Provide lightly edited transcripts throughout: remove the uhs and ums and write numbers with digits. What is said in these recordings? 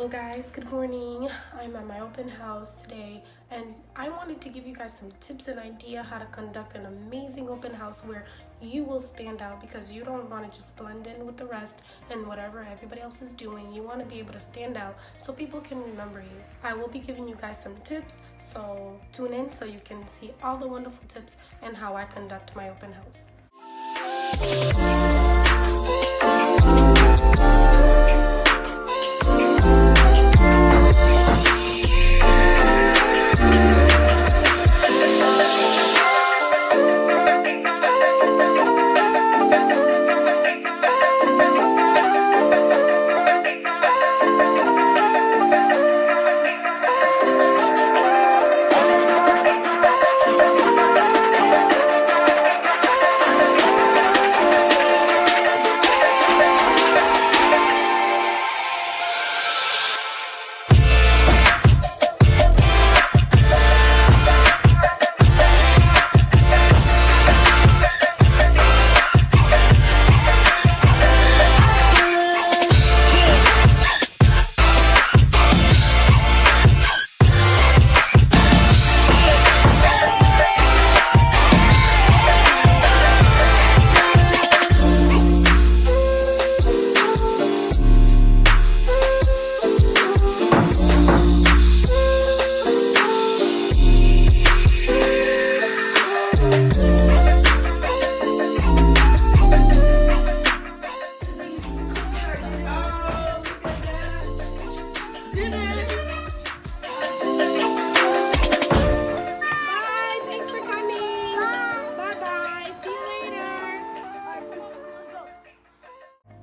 Hello guys, good morning. I'm at my open house today and I wanted to give you guys some tips and idea how to conduct an amazing open house where you will stand out, because you don't want to just blend in with the rest and whatever everybody else is doing. You want to be able to stand out so people can remember you. I will be giving you guys some tips, so tune in so you can see all the wonderful tips and how I conduct my open house.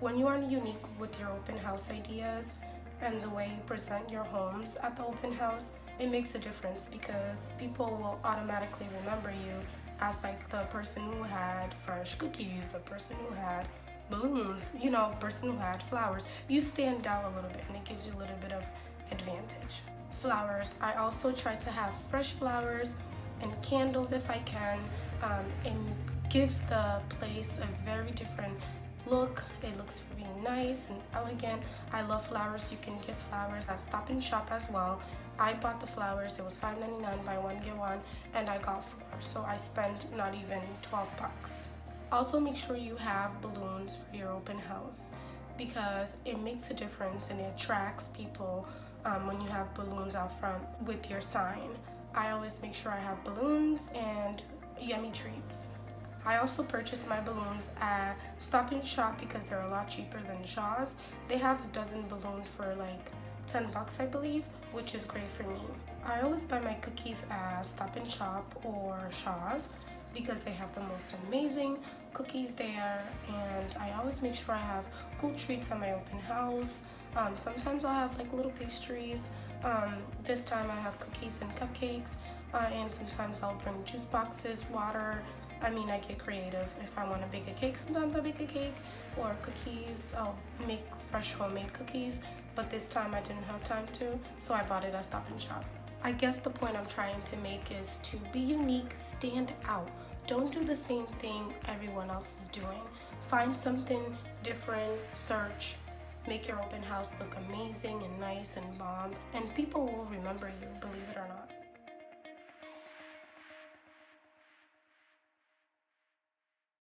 When you are unique with your open house ideas and the way you present your homes at the open house, it makes a difference because people will automatically remember you as like the person who had fresh cookies, the person who had balloons, person who had flowers. You stand out a little bit and it gives you a little bit of advantage. Flowers, I also try to have fresh flowers and candles if I can. It gives the place a very different look. It looks really nice and elegant. I love flowers. You can get flowers at Stop and Shop as well. I bought the flowers. It was $5.99, buy one get one, and I got 4, so I spent not even 12 bucks. Also, make sure you have balloons for your open house because it makes a difference and it attracts people when you have balloons out front with your sign. I always make sure I have balloons and yummy treats. I also purchased my balloons at Stop and Shop because they're a lot cheaper than Shaw's. They have a dozen balloons for like 10 bucks, I believe, which is great for me. I always buy my cookies at Stop and Shop or Shaw's because they have the most amazing cookies there, and I always make sure I have cool treats at my open house. Sometimes I'll have like little pastries. This time I have cookies and cupcakes, and sometimes I'll bring juice boxes, water. I get creative. If I want to bake a cake, sometimes I bake a cake, or cookies. I'll make fresh homemade cookies, but this time I didn't have time to, so I bought it at Stop and Shop. I guess the point I'm trying to make is to be unique, stand out. Don't do the same thing everyone else is doing. Find something different, search, make your open house look amazing and nice and bomb, and people will remember you, believe it or not.